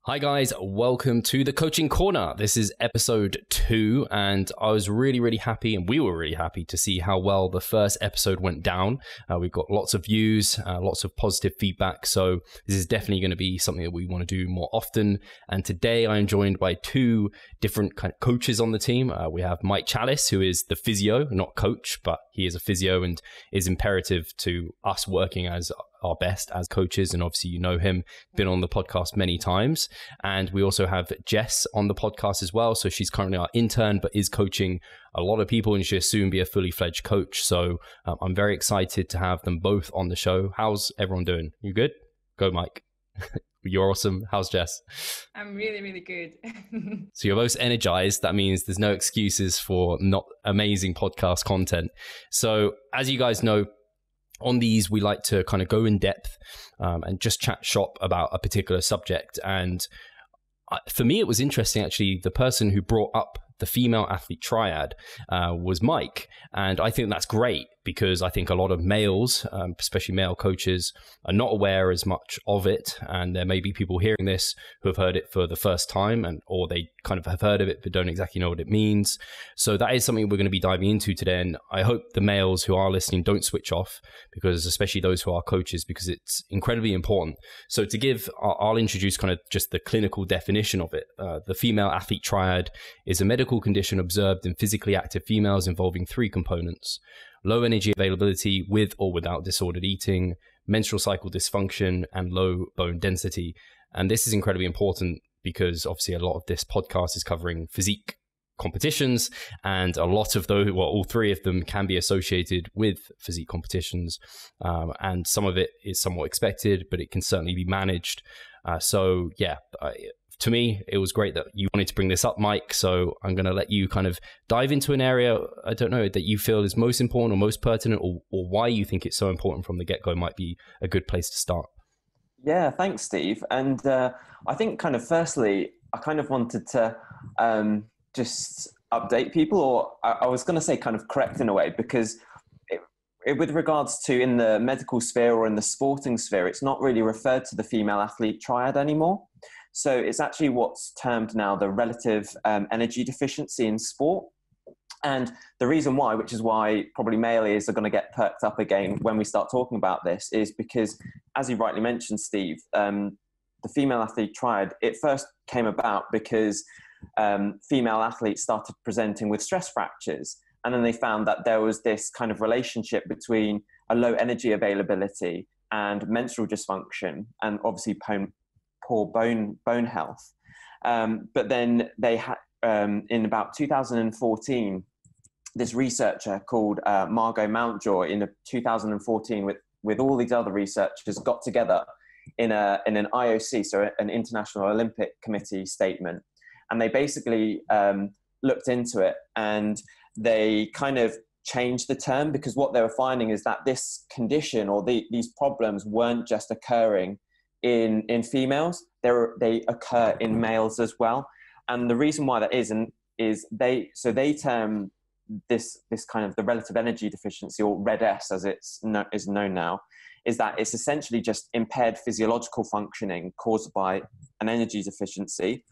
Hi guys, welcome to the Coaching Corner. This is episode 2 and I was really happy, and we were really happy to see how well the first episode went down. We've got lots of views, lots of positive feedback, so this is definitely going to be something that we want to do more often. And today I am joined by 2 different kind of coaches on the team. We have Mike Chalice, who is the physio, not coach, but he is a physio and is imperative to us working as our best as coaches. And obviously, you know him, been on the podcast many times. And we also have Jess on the podcast as well. So she's currently our intern, but is coaching a lot of people and she'll soon be a fully fledged coach. So I'm very excited to have them both on the show. How's everyone doing? You good? Go, Mike. You're awesome. How's Jess? I'm really good. So you're both energized. That means there's no excuses for not amazing podcast content. So as you guys know, on these, we like to kind of go in depth and just chat shop about a particular subject. And for me, it was interesting, actually, the person who brought up the female athlete triad was Mike. And I think that's great because I think a lot of males, especially male coaches, are not aware as much of it. And there may be people hearing this who have heard it for the first time, or they kind of have heard of it but don't exactly know what it means. So that is something we're going to be diving into today. And I hope the males who are listening don't switch off, because especially those who are coaches, because it's incredibly important. So to give, I'll introduce kind of just the clinical definition of it. The female athlete triad is a medical condition observed in physically active females involving 3 components: low energy availability with or without disordered eating, menstrual cycle dysfunction, and low bone density. And this is incredibly important because obviously a lot of this podcast is covering physique competitions, and a lot of those, well, all 3 of them can be associated with physique competitions. And some of it is somewhat expected, but it can certainly be managed. So yeah, to me, it was great that you wanted to bring this up, Mike. So I'm going to let you kind of dive into an area, I don't know, that you feel is most important or most pertinent, or why you think it's so important from the get-go might be a good place to start. Yeah, thanks, Steve. And I think kind of firstly, I kind of wanted to just update people, or I was going to say kind of correct in a way, because with regards to in the medical sphere or in the sporting sphere, it's not really referred to the female athlete triad anymore. So it's actually what's termed now the relative energy deficiency in sport. And the reason why, which is why probably male ears are going to get perked up again when we start talking about this, is because, as you rightly mentioned, Steve, the female athlete triad, it first came about because female athletes started presenting with stress fractures. And then they found that there was this kind of relationship between a low energy availability and menstrual dysfunction, and obviously poor bone health. But then they had, in about 2014, this researcher called Margot Mountjoy in 2014 with all these other researchers got together in an IOC, so an International Olympic Committee statement. And they basically looked into it, and they kind of changed the term, because what they were finding is that this condition or these problems weren't just occurring in females, they occur in males as well. And the reason why that is they term this kind of the relative energy deficiency, or RED-S as is known now, is that it's essentially just impaired physiological functioning caused by an energy deficiency,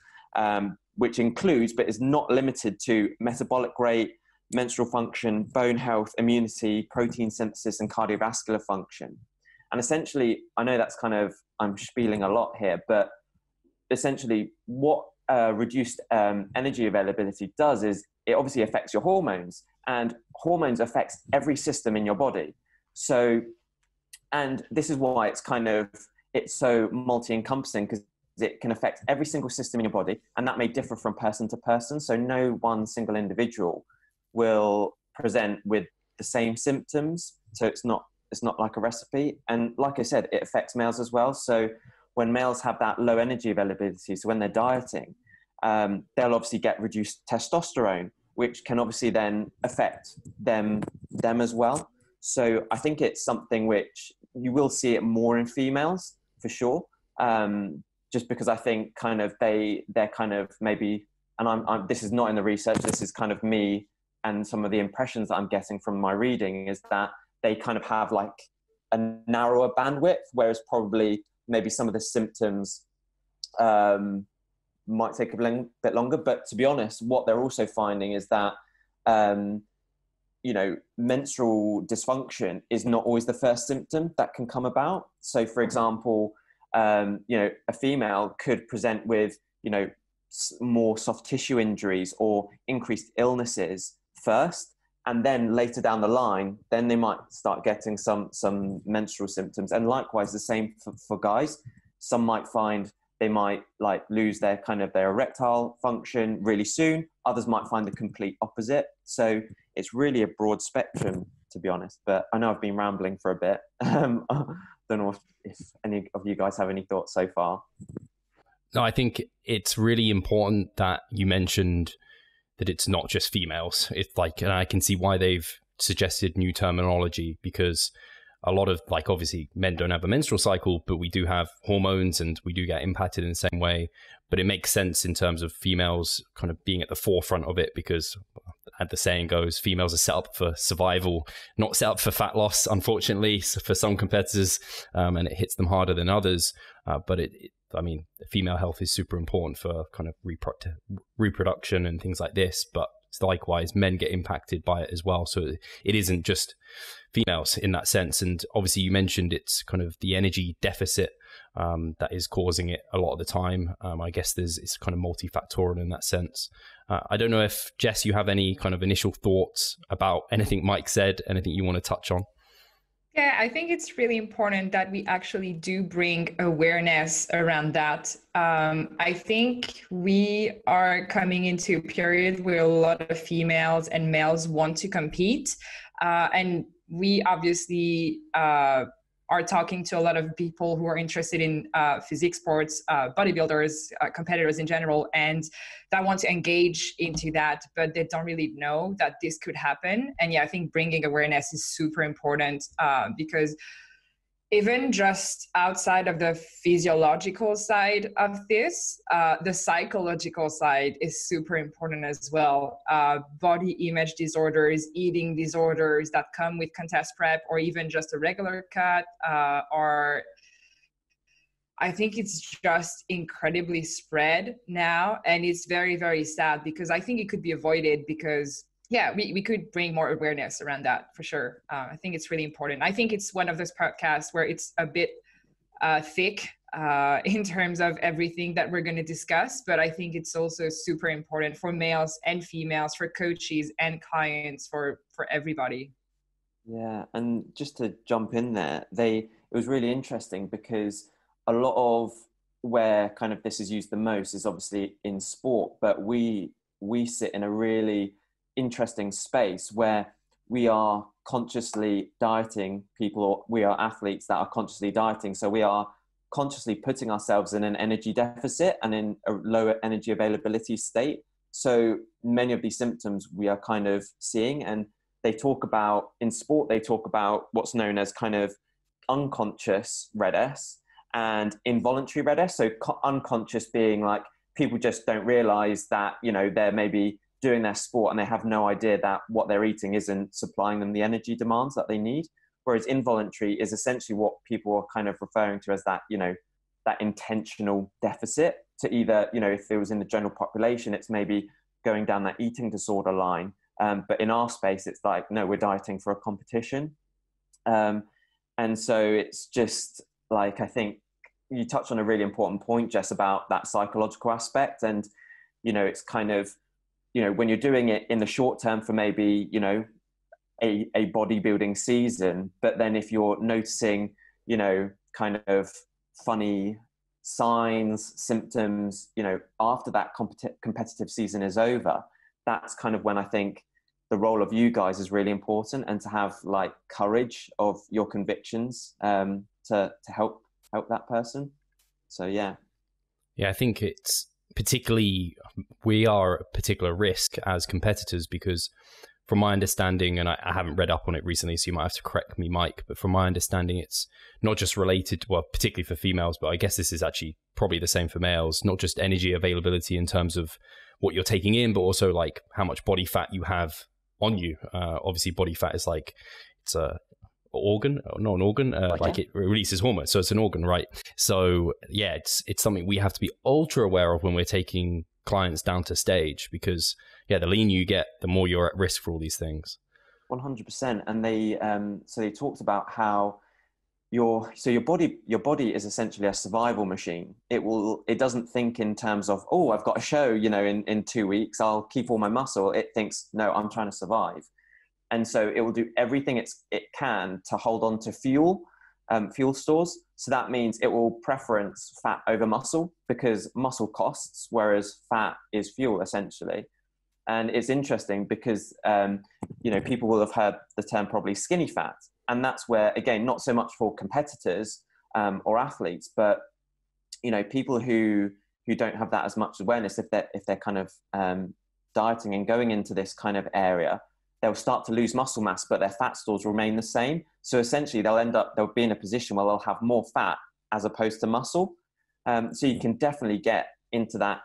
which includes but is not limited to metabolic rate, menstrual function, bone health, immunity, protein synthesis, and cardiovascular function. And essentially, I know that's kind of, I'm spieling a lot here, but essentially what reduced energy availability does is it obviously affects your hormones, and hormones affects every system in your body. So, and this is why it's so multi-encompassing, because it can affect every single system in your body, and that may differ from person to person. So no one single individual will present with the same symptoms. So it's not like a recipe. And like I said, it affects males as well. So when males have that low energy availability, so when they're dieting, they'll obviously get reduced testosterone, which can obviously then affect them as well. So I think it's something which you will see it more in females for sure. Just because I think kind of they're kind of maybe, and I'm this is not in the research, this is kind of me and some of the impressions that I'm getting from my reading, is that they kind of have like a narrower bandwidth, whereas probably maybe some of the symptoms might take a bit longer. But to be honest, what they're also finding is that, menstrual dysfunction is not always the first symptom that can come about. So, for example, a female could present with, more soft tissue injuries or increased illnesses first, and then later down the line, then they might start getting some menstrual symptoms. And likewise, the same for guys. Some might find they might lose their erectile function really soon. Others might find the complete opposite. So it's really a broad spectrum, to be honest. But I know I've been rambling for a bit. I don't know if any of you guys have any thoughts so far. No, I think it's really important that you mentioned that it's not just females. It's and I can see why they've suggested new terminology, because a lot of obviously men don't have a menstrual cycle, but we do have hormones and we do get impacted in the same way. But it makes sense in terms of females kind of being at the forefront of it, because as the saying goes, females are set up for survival, not set up for fat loss, unfortunately, for some competitors, and it hits them harder than others. But female health is super important for kind of reproduction and things like this. But likewise, men get impacted by it as well. So it isn't just females in that sense. And obviously you mentioned it's kind of the energy deficit that is causing it a lot of the time. I guess it's kind of multifactorial in that sense. I don't know if, Jess, you have any kind of initial thoughts about anything Mike said, anything you want to touch on? Yeah, I think it's really important that we actually do bring awareness around that. I think we are coming into a period where a lot of females and males want to compete. And we obviously are talking to a lot of people who are interested in physique sports, bodybuilders, competitors in general, and that want to engage into that, but they don't really know that this could happen. And yeah, I think bringing awareness is super important, because even just outside of the physiological side of this, the psychological side is super important as well. Body image disorders, eating disorders that come with contest prep, or even just a regular cut, I think it's just incredibly spread now. And it's very, very sad, because I think it could be avoided, because we could bring more awareness around that for sure. I think it's really important. I think it's one of those podcasts where it's a bit thick in terms of everything that we're going to discuss, but I think it's also super important for males and females, for coaches and clients, for everybody. Yeah, and just to jump in there, it was really interesting, because a lot of where kind of this is used the most is obviously in sport, but we sit in a really interesting space where we are consciously dieting people, or we are athletes that are consciously dieting. So we are consciously putting ourselves in an energy deficit and in a lower energy availability state. So many of these symptoms we are kind of seeing, and they talk about, in sport, they talk about what's known as kind of unconscious red S and involuntary red S. So unconscious being like people just don't realize that, they're maybe doing their sport and they have no idea that what they're eating isn't supplying them the energy demands that they need. Whereas involuntary is essentially what people are kind of referring to as that, that intentional deficit, to either, if it was in the general population, it's maybe going down that eating disorder line. But in our space, it's like, no, we're dieting for a competition. And so it's just like, I think you touched on a really important point, Jess, about that psychological aspect. And, it's kind of, when you're doing it in the short term for maybe, a bodybuilding season, but then if you're noticing, kind of funny signs, symptoms, after that competitive season is over, that's kind of when I think the role of you guys is really important, and to have like courage of your convictions to help that person. So yeah, I think it's particularly, we are a particular risk as competitors, because from my understanding, and I haven't read up on it recently, so you might have to correct me, Mike, but from my understanding, it's not just related to, well, particularly for females, but I guess this is actually probably the same for males, not just energy availability in terms of what you're taking in, but also like how much body fat you have on you. Obviously, body fat is like, it's organ, not an organ, like it releases hormones. So it's an organ, right? So yeah, it's something we have to be ultra aware of when we're taking clients down to stage, because yeah, the lean you get, the more you're at risk for all these things. 100%. And they talked about how your body is essentially a survival machine. It doesn't think in terms of, oh, I've got a show, in 2 weeks, I'll keep all my muscle. It thinks, no, I'm trying to survive. And so it will do everything it can to hold on to fuel stores. So that means it will preference fat over muscle, because muscle costs, whereas fat is fuel essentially. And it's interesting because, people will have heard the term probably skinny fat. And that's where, again, not so much for competitors or athletes, but, people who don't have that as much awareness, if they're kind of dieting and going into this kind of area, they'll start to lose muscle mass, but their fat stores remain the same. So essentially they'll be in a position where they'll have more fat as opposed to muscle. So you can definitely get into that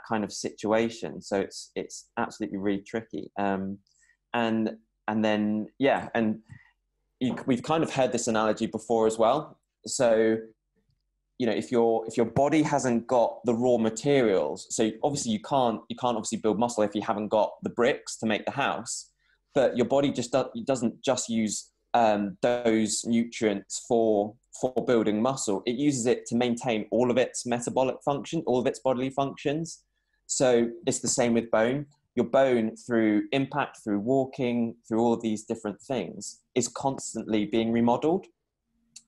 kind of situation. So it's absolutely really tricky. And then, yeah, and we've kind of heard this analogy before as well. So, if your body hasn't got the raw materials, so obviously you can't obviously build muscle if you haven't got the bricks to make the house. But your body doesn't just use those nutrients for building muscle. It uses it to maintain all of its metabolic function, all of its bodily functions. So it's the same with bone. Your bone, through impact, through walking, through all of these different things, is constantly being remodeled.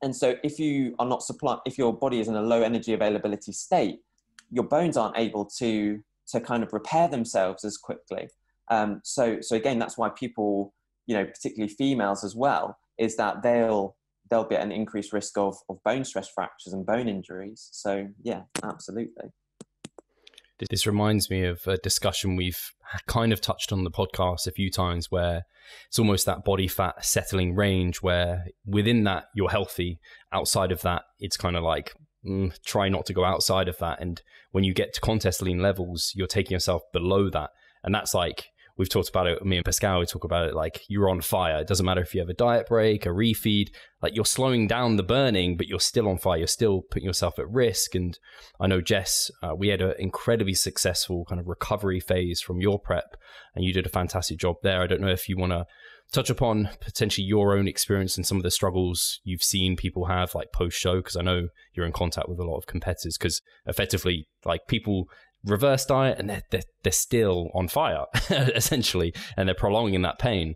And so if your body is in a low energy availability state, your bones aren't able to kind of repair themselves as quickly. So again, that's why people, particularly females as well, is that they'll be at an increased risk of bone stress fractures and bone injuries. So yeah, absolutely. This reminds me of a discussion we've kind of touched on the podcast a few times, where it's almost that body fat settling range where within that you're healthy. Outside of that, it's kind of like, try not to go outside of that. And when you get to contest lean levels, you're taking yourself below that. And that's like, we've talked about it, me and Pascal, we talk about it like you're on fire. It doesn't matter if you have a diet break, a refeed, like you're slowing down the burning, but you're still on fire. You're still putting yourself at risk. And I know, Jess, we had an incredibly successful kind of recovery phase from your prep, and you did a fantastic job there. I don't know if you want to touch upon potentially your own experience and some of the struggles you've seen people have like post-show, because I know you're in contact with a lot of competitors, because effectively like people reverse diet and they're still on fire essentially, and they're prolonging that pain.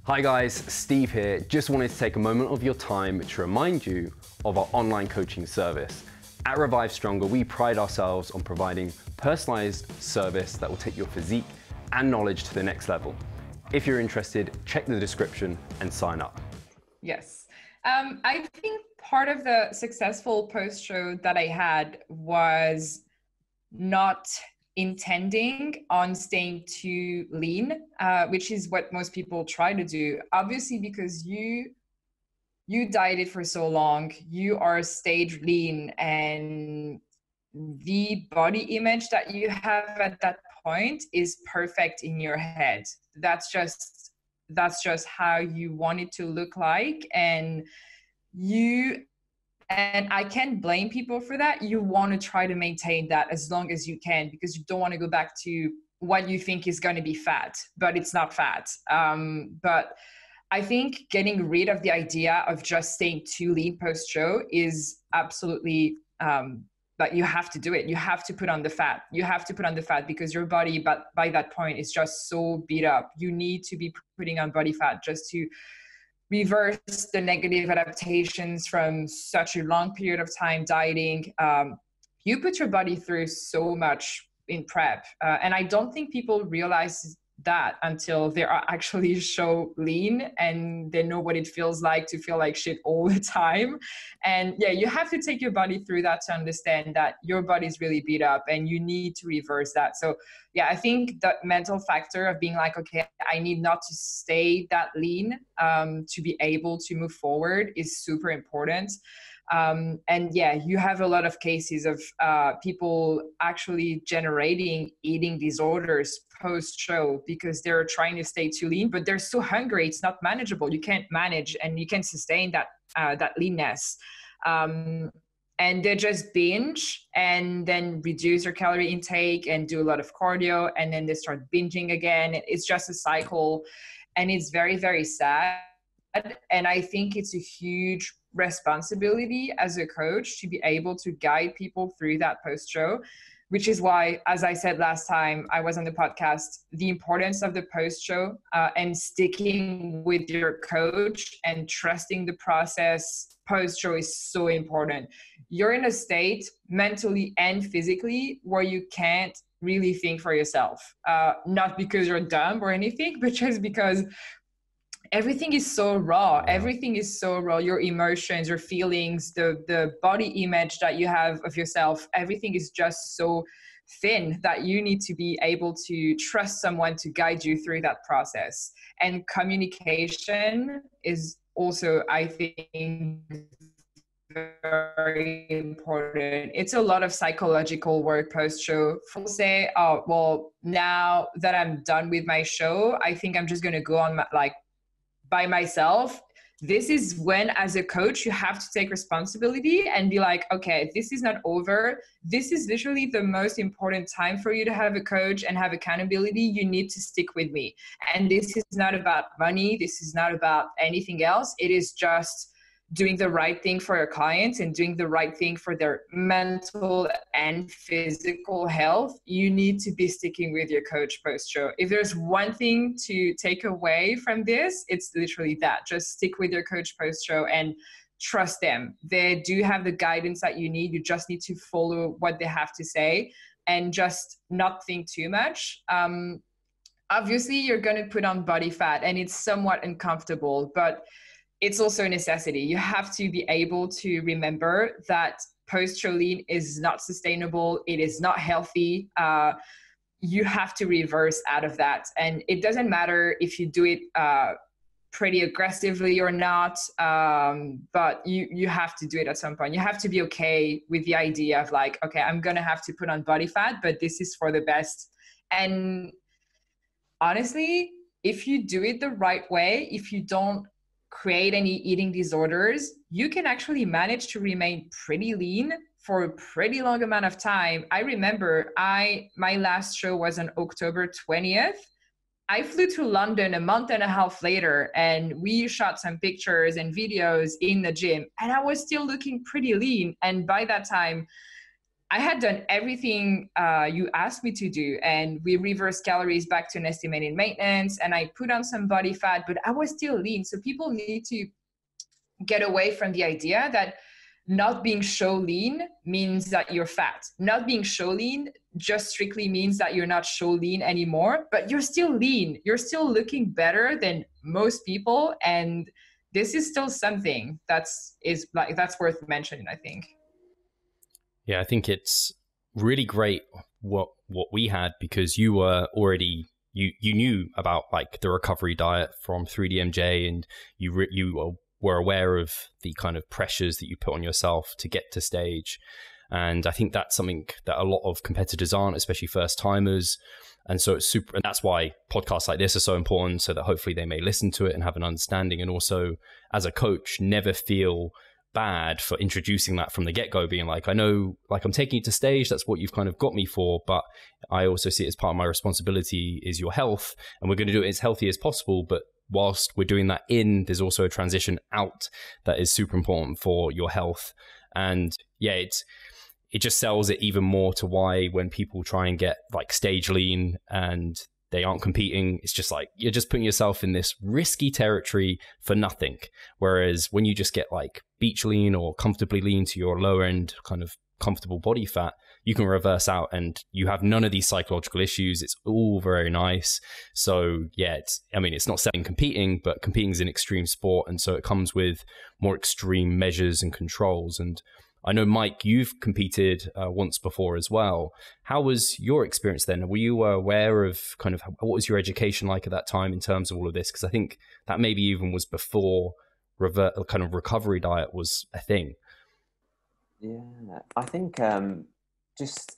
Hi guys, Steve here. Just wanted to take a moment of your time to remind you of our online coaching service. At Revive Stronger, we pride ourselves on providing personalized service that will take your physique and knowledge to the next level. If you're interested, check the description and sign up. Yes. I think part of the successful post-show that I had was not intending on staying too lean, which is what most people try to do. Obviously, because you dieted for so long, you are stage lean, and the body image that you have at that point is perfect in your head. That's just how you want it to look like. And I can't blame people for that. You want to try to maintain that as long as you can, because you don't want to go back to what you think is going to be fat, but it's not fat. But I think getting rid of the idea of just staying too lean post-show is absolutely, but you have to do it. You have to put on the fat. You have to put on the fat because your body, but by that point, is just so beat up. You need to be putting on body fat just to reverse the negative adaptations from such a long period of time dieting. You put your body through so much in prep. And I don't think people realize that until they are actually so lean and they know what it feels like to feel like shit all the time. And yeah, you have to take your body through that to understand that your body's really beat up and you need to reverse that. So yeah, I think that mental factor of being like, okay, I need not to stay that lean to be able to move forward is super important. And yeah, you have a lot of cases of people actually generating eating disorders post-show because they're trying to stay too lean, but they're so hungry, it's not manageable. You can't manage and you can't sustain that leanness. And they just binge and then reduce their calorie intake and do a lot of cardio, and then they start binging again. It's just a cycle, and it's very, very sad. And I think it's a huge responsibility as a coach to be able to guide people through that post-show, which is why, as I said last time I was on the podcast, the importance of the post-show and sticking with your coach and trusting the process post-show is so important. You're in a state mentally and physically where you can't really think for yourself, not because you're dumb or anything, but just because everything is so raw. Everything is so raw. Your emotions, your feelings, the body image that you have of yourself, everything is just so thin that you need to be able to trust someone to guide you through that process. And communication is also, I think, very important. It's a lot of psychological work post-show. People say, oh, well, now that I'm done with my show, I think I'm just going to go on by myself. This is when, as a coach, you have to take responsibility and be like, okay, this is not over. This is literally the most important time for you to have a coach and have accountability. You need to stick with me. And this is not about money. This is not about anything else. It is just doing the right thing for your clients and doing the right thing for their mental and physical health. You need to be sticking with your coach post-show. If there's one thing to take away from this, it's literally that. Just stick with your coach post-show and trust them. They do have the guidance that you need. You just need to follow what they have to say and just not think too much. Obviously, you're going to put on body fat and it's somewhat uncomfortable, but it's also a necessity. You have to be able to remember that post-show lean is not sustainable. It is not healthy. You have to reverse out of that. And it doesn't matter if you do it pretty aggressively or not, but you have to do it at some point. You have to be okay with the idea of like, okay, I'm going to have to put on body fat, but this is for the best. And honestly, if you do it the right way, if you don't create any eating disorders, you can actually manage to remain pretty lean for a pretty long amount of time. I remember my last show was on October 20th. I flew to London a month and a half later and we shot some pictures and videos in the gym and I was still looking pretty lean. And by that time, I had done everything you asked me to do, and we reversed calories back to an estimated maintenance, and I put on some body fat, but I was still lean. So people need to get away from the idea that not being show lean means that you're fat. Not being show lean just strictly means that you're not show lean anymore, but you're still lean. You're still looking better than most people, and this is still something that's worth mentioning, I think. Yeah, I think it's really great what we had, because you were already, you knew about like the recovery diet from 3DMJ, and you were aware of the kind of pressures that you put on yourself to get to stage. And I think that's something that a lot of competitors aren't, especially first timers. And so it's super, and that's why podcasts like this are so important, so that hopefully they may listen to it and have an understanding. And also as a coach, never feel bad for introducing that from the get-go, being like, I know, like, I'm taking you to stage, that's what you've kind of got me for, but I also see it as part of my responsibility is your health, and we're going to do it as healthy as possible. But whilst we're doing that there's also a transition out that is super important for your health. And yeah, it just sells it even more to why when people try and get like stage lean and they aren't competing, it's just like you're just putting yourself in this risky territory for nothing. Whereas when you just get like beach lean or comfortably lean to your lower end kind of comfortable body fat, you can reverse out and you have none of these psychological issues. It's all very nice. So yeah, it's not saying competing, but competing is an extreme sport. And so it comes with more extreme measures and controls. And I know, Mike, you've competed once before as well. How was your experience then? Were you aware of kind of what was your education like at that time in terms of all of this? Because I think that maybe even was before kind of recovery diet was a thing. Yeah, I think just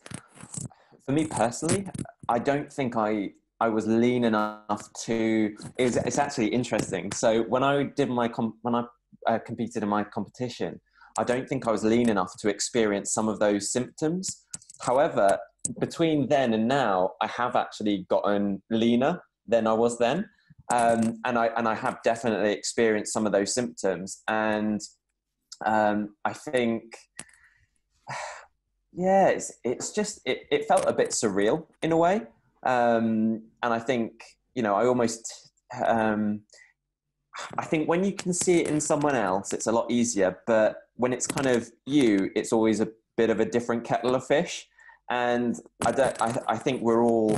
for me personally, I don't think I was lean enough to. It's actually interesting. So when I did my when I competed in my competition, I don't think I was lean enough to experience some of those symptoms. However, between then and now, I have actually gotten leaner than I was then, and I have definitely experienced some of those symptoms. And I think, yeah, it's just it felt a bit surreal in a way, and I think, you know, I almost I think when you can see it in someone else, it's a lot easier. But when it's kind of you, it's always a bit of a different kettle of fish. And I think we're all,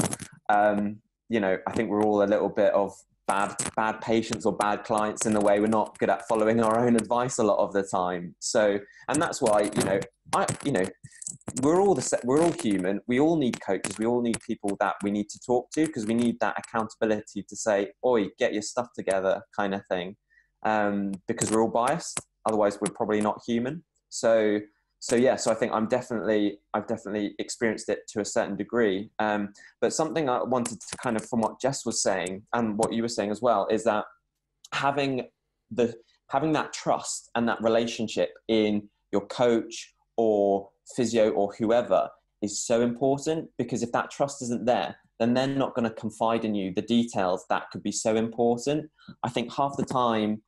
you know, I think we're all a little bit of bad patients or bad clients in the way we're not good at following our own advice a lot of the time. So, and that's why, you know, we're all human. We all need coaches. We all need people that we need to talk to, because we need that accountability to say, "Oi, get your stuff together," kind of thing. Because we're all biased. Otherwise, we're probably not human. So yeah. So I think I've definitely experienced it to a certain degree. But something I wanted to kind of, from what Jess was saying and what you were saying as well, is that having that trust and that relationship in your coach or physio or whoever is so important, because if that trust isn't there, then they're not going to confide in you the details that could be so important. I think half the time,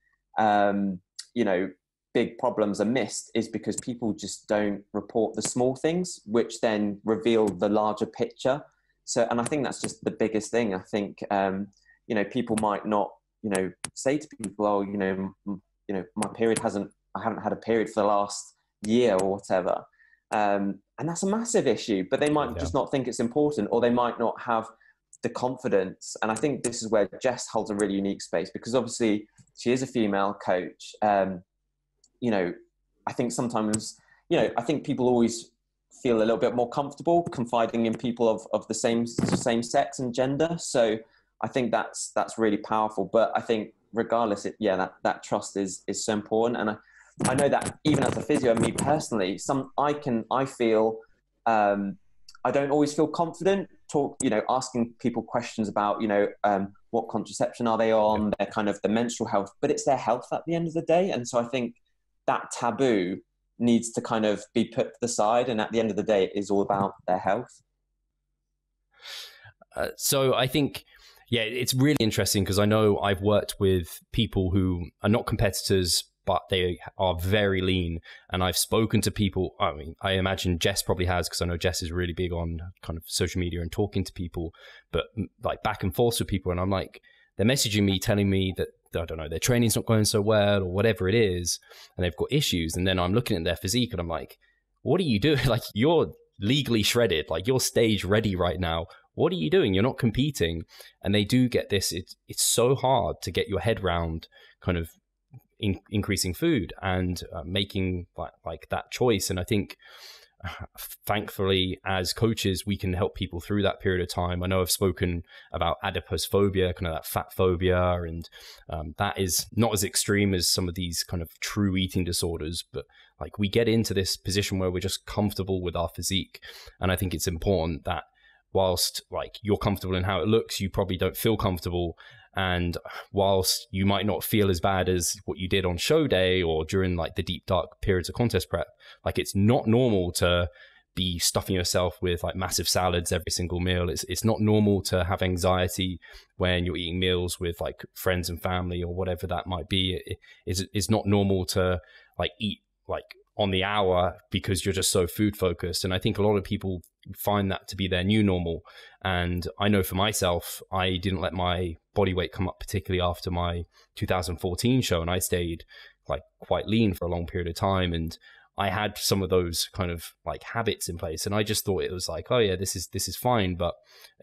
you know, big problems are missed is because people just don't report the small things, which then reveal the larger picture. So, and I think that's just the biggest thing. I think, you know, people might not, you know, say to people, "Oh, you know, my period I haven't had a period for the last year," or whatever. And that's a massive issue, but they might just not think it's important, or they might not have the confidence. And I think this is where Jess holds a really unique space, because obviously she is a female coach. You know, I think sometimes, you know, I think people always feel a little bit more comfortable confiding in people of the same sex and gender. So I think that's really powerful. But I think regardless, that trust is so important. And I know that even as a physio, me personally, I feel, I don't always feel confident asking people questions about, what contraception are they on, their kind of the menstrual health, but it's their health at the end of the day. And so I think that taboo needs to kind of be put to the side. And at the end of the day, it is all about their health. So I think, yeah, it's really interesting, because I know I've worked with people who are not competitors, but they are very lean. And I've spoken to people, I mean, I imagine Jess probably has, because I know Jess is really big on kind of social media and talking to people, but like back and forth with people. And I'm like, they're messaging me, telling me that, I don't know, their training's not going so well or whatever it is, and they've got issues. And then I'm looking at their physique and I'm like, what are you doing? Like, you're legally shredded, like you're stage ready right now. What are you doing? You're not competing. And they do get this. It's so hard to get your head round kind of increasing food and making like that choice. And I think thankfully as coaches, we can help people through that period of time. I know I've spoken about adipose phobia, kind of that fat phobia, and that is not as extreme as some of these kind of true eating disorders, but like we get into this position where we're just comfortable with our physique. And I think it's important that whilst like you're comfortable in how it looks, you probably don't feel comfortable. And whilst you might not feel as bad as what you did on show day or during like the deep dark periods of contest prep, like it's not normal to be stuffing yourself with like massive salads every single meal. It's not normal to have anxiety when you're eating meals with like friends and family or whatever that might be. It's not normal to like eat like on the hour because you're just so food focused. And I think a lot of people find that to be their new normal. And I know for myself, I didn't let my body weight come up, particularly after my 2014 show. And I stayed like quite lean for a long period of time. And I had some of those kind of like habits in place. And I just thought it was like, oh yeah, this is fine. But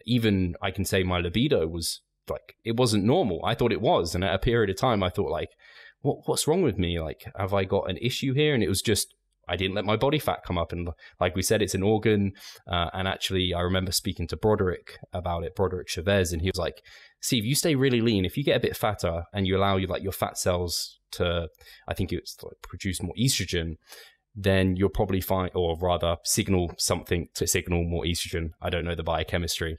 even I can say my libido was like, it wasn't normal. I thought it was. And at a period of time, I thought like, what's wrong with me? Like, have I got an issue here? And it was just, I didn't let my body fat come up. And like we said, it's an organ. And actually, I remember speaking to Broderick about it, Broderick Chavez, and he was like, Steve, you stay really lean. If you get a bit fatter and you allow your fat cells to, I think it's like produce more estrogen, then you'll probably find, or rather signal something to signal more estrogen. I don't know the biochemistry.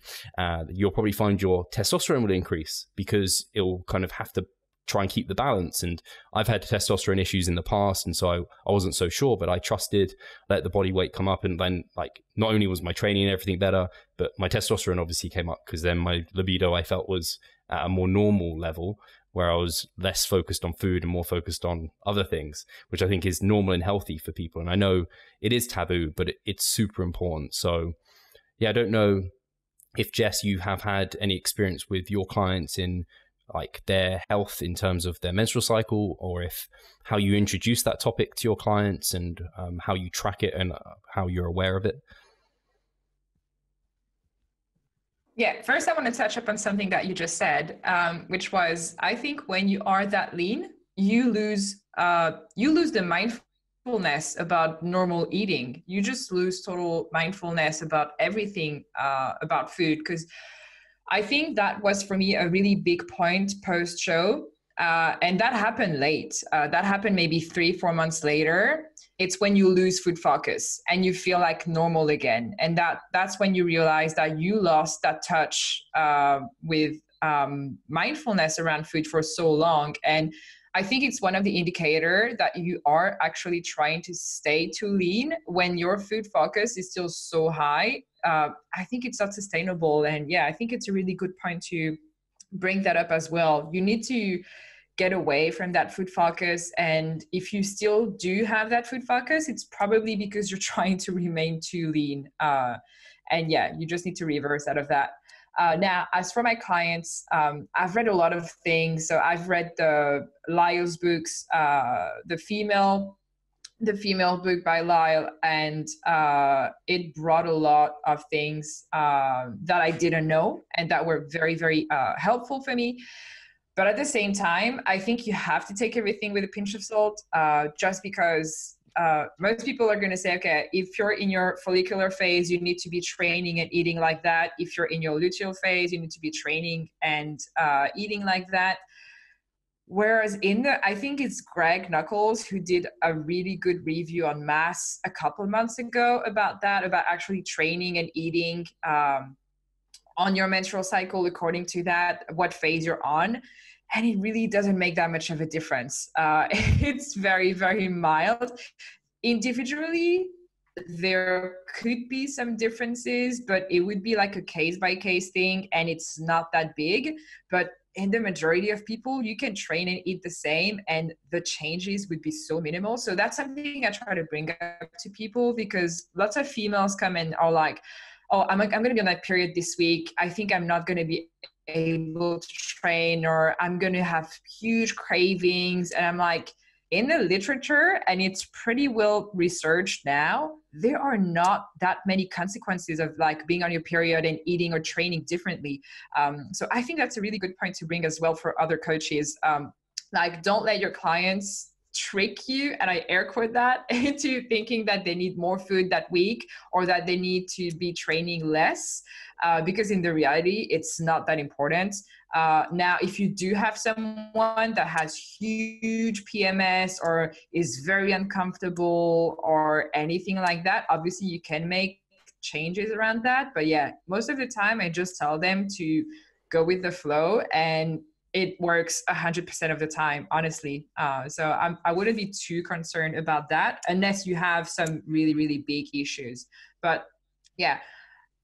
You'll probably find your testosterone will increase because it'll kind of have to try and keep the balance. And I've had testosterone issues in the past, and so I wasn't so sure, but I trusted, let the body weight come up, and then like not only was my training and everything better, but my testosterone obviously came up because then my libido I felt was at a more normal level, where I was less focused on food and more focused on other things, which I think is normal and healthy for people. And I know it is taboo, but it's super important. So yeah, I don't know if, Jess, you have had any experience with your clients in like their health in terms of their menstrual cycle, or if how you introduce that topic to your clients and how you track it and how you're aware of it. Yeah, first I want to touch up on something that you just said, which was, I think when you are that lean, you lose the mindfulness about normal eating. You just lose total mindfulness about everything about food. Because I think that was for me a really big point post-show. And that happened late. That happened maybe 3-4 months later. It's when you lose food focus and you feel like normal again. And that's when you realize that you lost that touch with mindfulness around food for so long. And I think it's one of the indicators that you are actually trying to stay too lean when your food focus is still so high. I think it's not sustainable. And yeah, I think it's a really good point to bring that up as well. You need to get away from that food focus. And if you still do have that food focus, it's probably because you're trying to remain too lean. And yeah, you just need to reverse out of that. Now, as for my clients, I've read a lot of things. So I've read the Lyle's books, the female book by Lyle, and it brought a lot of things that I didn't know and that were very, very helpful for me. But at the same time, I think you have to take everything with a pinch of salt, just because most people are going to say, okay, if you're in your follicular phase, you need to be training and eating like that. If you're in your luteal phase, you need to be training and eating like that. Whereas I think it's Greg Nuckols who did a really good review on Mass a couple of months ago about that, about actually training and eating on your menstrual cycle according to that, what phase you're on. And it really doesn't make that much of a difference. It's very, very mild. Individually, there could be some differences, but it would be like a case-by-case thing, and it's not that big. But in the majority of people, you can train and eat the same, and the changes would be so minimal. So that's something I try to bring up to people, because lots of females come and are like, oh, I'm going to be on that period this week. I think I'm not going to be able to train, or I'm going to have huge cravings. And I'm like, in the literature, and it's pretty well researched now, there are not that many consequences of like being on your period and eating or training differently. So I think that's a really good point to bring as well for other coaches. Like, don't let your clients trick you, and I air quote that, into thinking that they need more food that week or that they need to be training less, because in the reality, it's not that important. Now, if you do have someone that has huge PMS or is very uncomfortable or anything like that, obviously you can make changes around that. But yeah, most of the time I just tell them to go with the flow, and it works 100% of the time, honestly. So I wouldn't be too concerned about that unless you have some really, really big issues. But yeah,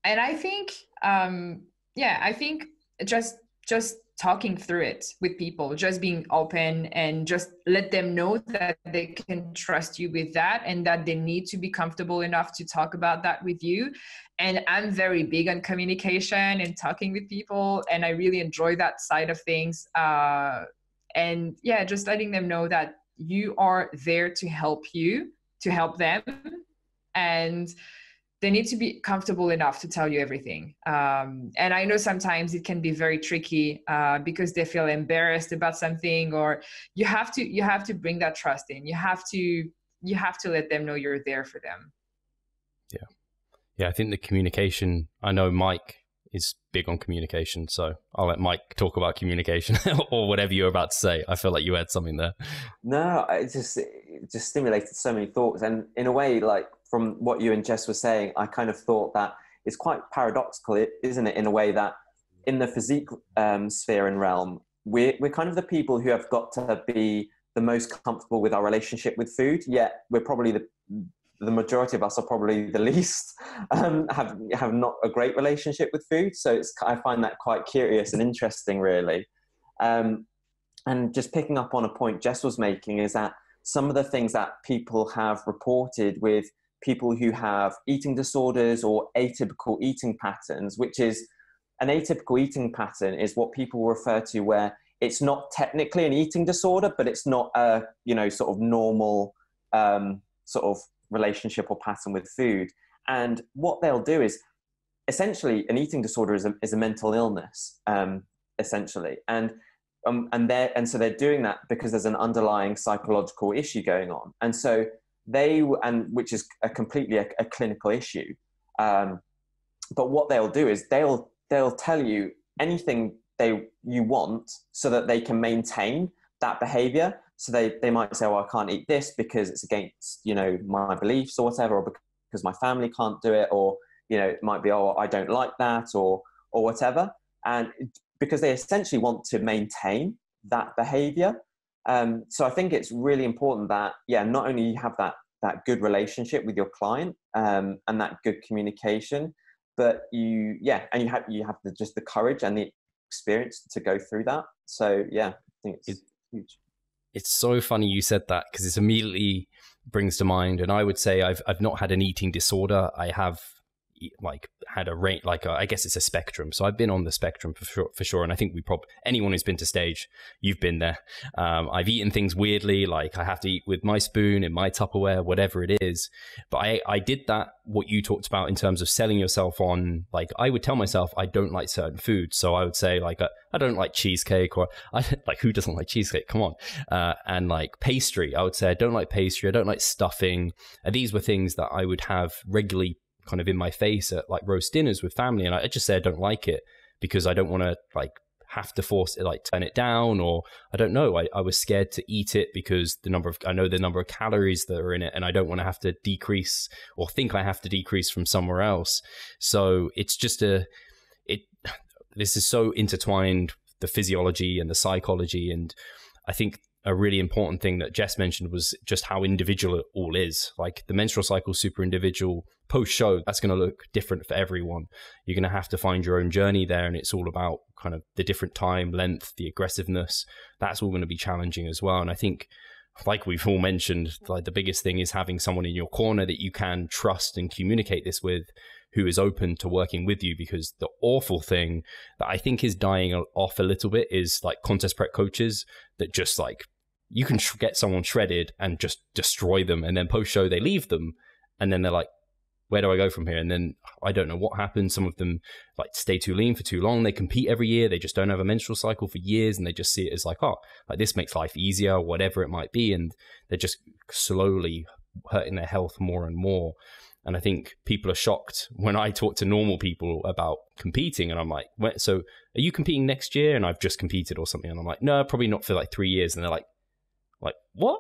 and I think, I think just talking through it with people, just being open, and just let them know that they can trust you with that, and that they need to be comfortable enough to talk about that with you. And I'm very big on communication and talking with people, and I really enjoy that side of things. And yeah, just letting them know that you are there to help them, and they need to be comfortable enough to tell you everything. And I know sometimes it can be very tricky because they feel embarrassed about something, or you have to bring that trust in. You have to let them know you're there for them. Yeah, I think the communication, I know Mike is big on communication, so I'll let Mike talk about communication or whatever you're about to say. I feel like you had something there. No, it just stimulated so many thoughts. And in a way, like from what you and Jess were saying, I kind of thought that it's quite paradoxical, isn't it, in a way that in the physique sphere and realm, we're kind of the people who have got to be the most comfortable with our relationship with food, yet we're probably the majority of us are probably the least have not a great relationship with food. So I find that quite curious and interesting, really. And just picking up on a point Jess was making is that some of the things that people have reported with people who have eating disorders or atypical eating patterns, which is an atypical eating pattern is what people refer to where it's not technically an eating disorder, but it's not a, sort of normal sort of relationship or pattern with food. And what they'll do is essentially an eating disorder is a mental illness, essentially. And so they're doing that because there's an underlying psychological issue going on. And so which is completely a clinical issue. But what they'll do is they'll tell you anything you want so that they can maintain that behavior. So they might say, well, I can't eat this because it's against, my beliefs or whatever, or because my family can't do it, or, it might be, oh, I don't like that or whatever. And because they essentially want to maintain that behavior. So I think it's really important that, not only you have that good relationship with your client and that good communication, but you have just the courage and the experience to go through that. So I think it's huge. It's so funny you said that because it immediately brings to mind, and I would say I've not had an eating disorder. I have had a range, I guess it's a spectrum. So I've been on the spectrum for sure. And I think anyone who's been to stage, you've been there. I've eaten things weirdly, like I have to eat with my spoon in my Tupperware, whatever it is. But I did that, what you talked about in terms of selling yourself on, I would tell myself I don't like certain foods. So I would say I don't like cheesecake, or who doesn't like cheesecake? Come on. And pastry, I would say I don't like pastry. I don't like stuffing. And these were things that I would have regularly kind of in my face at roast dinners with family, and I just say I don't like it because I don't want to have to force it, turn it down, or I don't know, I was scared to eat it because I know the number of calories that are in it, and I don't want to have to decrease or think I have to decrease from somewhere else. So it's just this is so intertwined, the physiology and the psychology. And I think a really important thing that Jess mentioned was just how individual it all is. The menstrual cycle is super individual. Post-show, that's going to look different for everyone. You're going to have to find your own journey there, and it's all about kind of the different time, length, the aggressiveness. That's all going to be challenging as well. And I think, like we've all mentioned, the biggest thing is having someone in your corner that you can trust and communicate this with, who is open to working with you. Because the awful thing that I think is dying off a little bit is contest prep coaches that just you can get someone shredded and just destroy them, and then post-show they leave them, and then they're like, where do I go from here? And then I don't know what happens. Some of them stay too lean for too long. They compete every year. They just don't have a menstrual cycle for years, and they just see it as this makes life easier, whatever it might be. And they're just slowly hurting their health more and more. And I think people are shocked when I talk to normal people about competing, and I'm like, so are you competing next year? And I've just competed or something. And I'm like, no, probably not for 3 years. And they're like, what?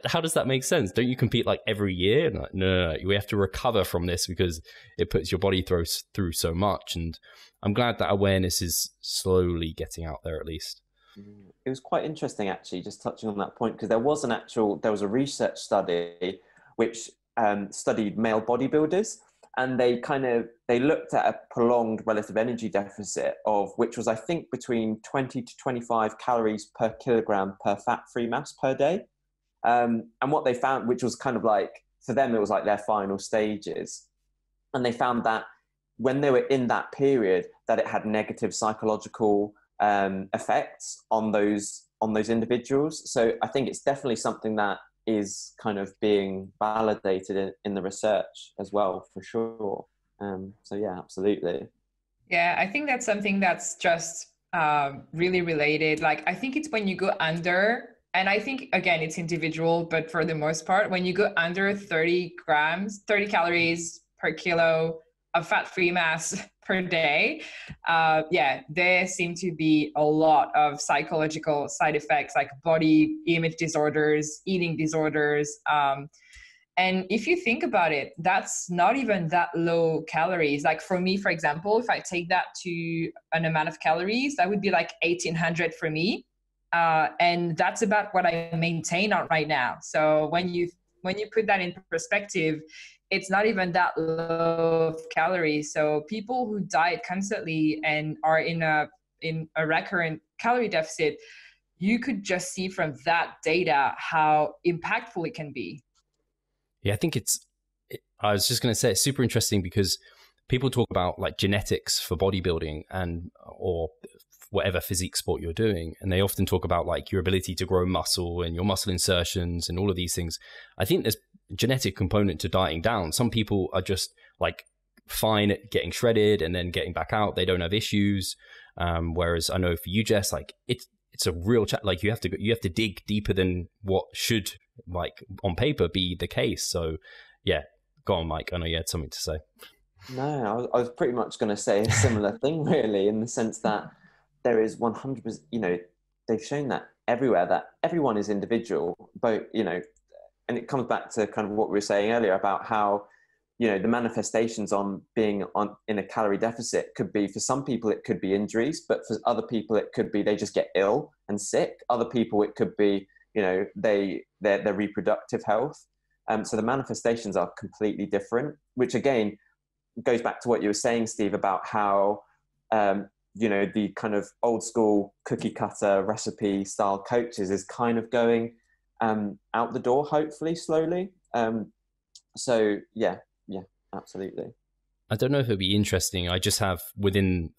How does that make sense? Don't you compete every year? And no, we have to recover from this because it puts your body through so much. And I'm glad that awareness is slowly getting out there, at least. It was quite interesting, actually, just touching on that point, because there was a research study which studied male bodybuilders, and they looked at a prolonged relative energy deficit of which was, I think, between 20 to 25 calories per kilogram per fat-free mass per day. And what they found, which was kind of for them, it was their final stages. And they found that when they were in that period, that it had negative psychological effects on those individuals. So I think it's definitely something that is kind of being validated in the research as well, for sure. So yeah, absolutely. Yeah, I think that's something that's just really related. I think it's when you go under, and I think, again, it's individual, but for the most part, when you go under 30 calories per kilo a fat-free mass per day, there seem to be a lot of psychological side effects like body image disorders, eating disorders. And if you think about it, that's not even that low calories. Like for me, for example, if I take that to an amount of calories, that would be like 1,800 for me. And that's about what I maintain on right now. So when you put that in perspective, it's not even that low of calories. So people who diet constantly and are in a recurrent calorie deficit, you could just see from that data how impactful it can be. Yeah, I think I was just going to say it's super interesting because people talk about like genetics for bodybuilding or whatever physique sport you're doing. And they often talk about like your ability to grow muscle and your muscle insertions and all of these things. I think there's a genetic component to dieting down. Some people are just like fine at getting shredded and then getting back out. They don't have issues. Whereas I know for you, Jess, like it's a real like you have to dig deeper than what should like on paper be the case. So yeah, go on, Mike. I know you had something to say. No, I was pretty much going to say a similar thing, really, in the sense that there is 100%, they've shown that everywhere, that everyone is individual, but, and it comes back to kind of what we were saying earlier about how, the manifestations on being in a calorie deficit could be, for some people, it could be injuries, but for other people, it could be they just get ill and sick. Other people, it could be, their reproductive health. So the manifestations are completely different, which again goes back to what you were saying, Steve, about how, the kind of old school cookie cutter recipe style coaches is kind of going out the door, hopefully slowly. So yeah, absolutely. I don't know if it'd be interesting. I just have within,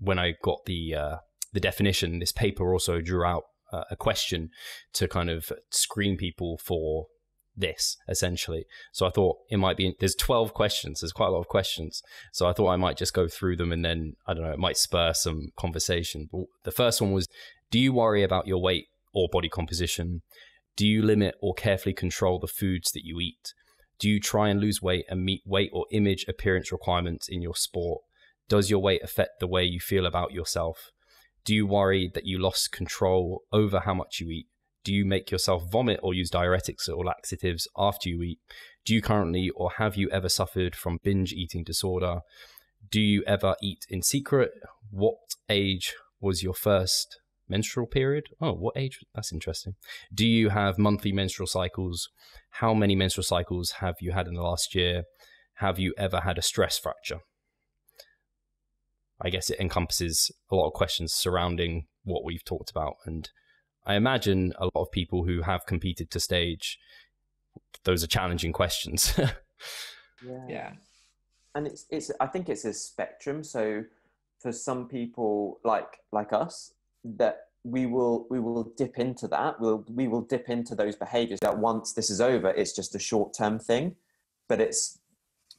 when I got the definition, this paper also drew out a question to kind of screen people for this essentially. So I thought it might be, there's 12 questions. There's quite a lot of questions. So I thought I might just go through them and then, I don't know, it might spur some conversation. But the first one was, do you worry about your weight or body composition? Do you limit or carefully control the foods that you eat? Do you try and lose weight and meet weight or image appearance requirements in your sport? Does your weight affect the way you feel about yourself? Do you worry that you lost control over how much you eat? Do you make yourself vomit or use diuretics or laxatives after you eat? Do you currently or have you ever suffered from binge eating disorder? Do you ever eat in secret? What age was your first menstrual period? Oh, what age? That's interesting. Do you have monthly menstrual cycles? How many menstrual cycles have you had in the last year? Have you ever had a stress fracture? I guess it encompasses a lot of questions surrounding what we've talked about. And I imagine a lot of people who have competed to stage, those are challenging questions. Yeah. And it's I think it's a spectrum. So for some people like us, that we will dip into that. We will dip into those behaviors that once this is over, it's just a short-term thing. But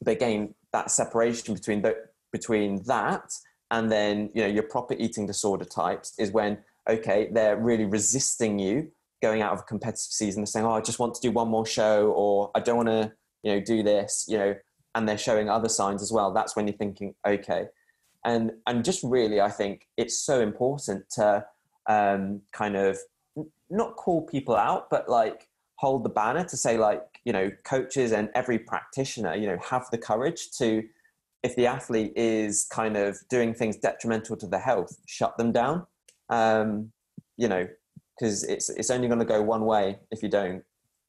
again, that separation between that and then, your proper eating disorder types is when, okay, they're really resisting you going out of a competitive season and saying, oh, I just want to do one more show, or I don't want to, do this, and they're showing other signs as well. That's when you're thinking, okay. And just really, I think it's so important to kind of not call people out, but like hold the banner to say, like, coaches and every practitioner, have the courage to, if the athlete is kind of doing things detrimental to their health, shut them down. Because it's only going to go one way if you don't.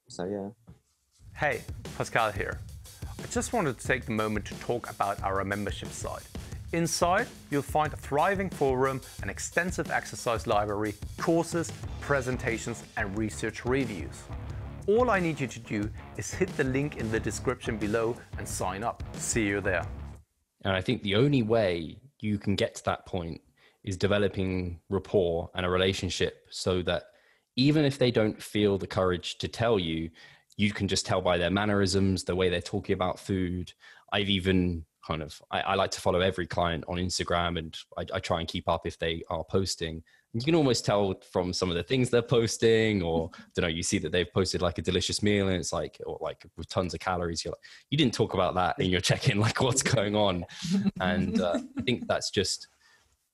So, yeah. Hey, Pascal here. I just wanted to take the moment to talk about our membership site. Inside, you'll find a thriving forum, an extensive exercise library, courses, presentations, and research reviews. All I need you to do is hit the link in the description below and sign up. See you there. And I think the only way you can get to that point is developing rapport and a relationship, so that even if they don't feel the courage to tell you, you can just tell by their mannerisms, the way they're talking about food. I've even I like to follow every client on Instagram, and I try and keep up if they are posting. you can almost tell from some of the things they're posting, or don't know, you see that they've posted like a delicious meal and it's like, or like with tons of calories. You're like, you didn't talk about that in your check-in, like what's going on. And I think that's just,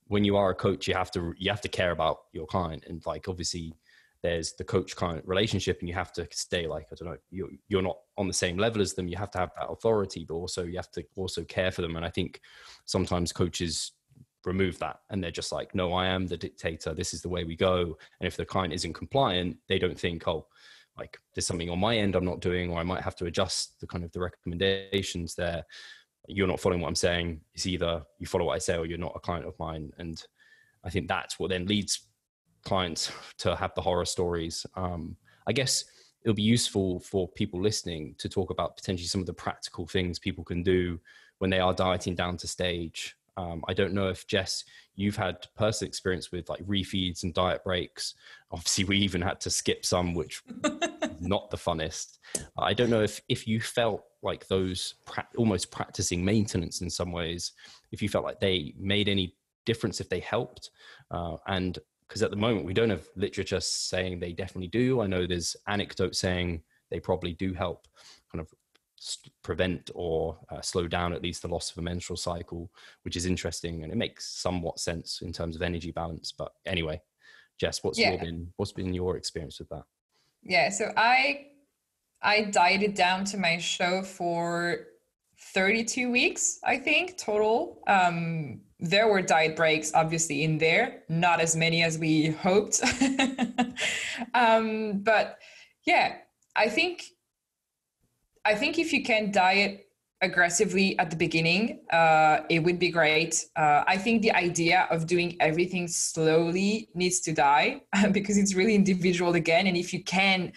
when you are a coach, you have to care about your client. And like, obviously there's the coach client relationship, and you have to stay like, I don't know, you're not on the same level as them. You have to have that authority, but also you have to also care for them. And I think sometimes coaches remove that and they're just like, no, I am the dictator. This is the way we go. And if the client isn't compliant, they don't think, oh, like there's something on my end I'm not doing, or I might have to adjust the kind of the recommendations there. You're not following what I'm saying. It's either you follow what I say or you're not a client of mine. And I think that's what then leads clients to have the horror stories. I guess it'll be useful for people listening to talk about potentially some of the practical things people can do when they are dieting down to stage. I don't know if, Jess, you've had personal experience with like refeeds and diet breaks. Obviously, we even had to skip some, which not the funnest. I don't know if you felt like those almost practicing maintenance in some ways, if you felt like they made any difference, if they helped. And because at the moment, we don't have literature saying they definitely do. I know there's anecdote saying they probably do help kind of prevent or slow down at least the loss of a menstrual cycle, which is interesting, and it makes somewhat sense in terms of energy balance. But anyway, Jess, what's been your experience with that? Yeah, so I dieted down to my show for 32 weeks, I think, total. There were diet breaks obviously in there, not as many as we hoped. But yeah, I think if you can diet aggressively at the beginning, it would be great. I think the idea of doing everything slowly needs to die because it's really individual again. And if you can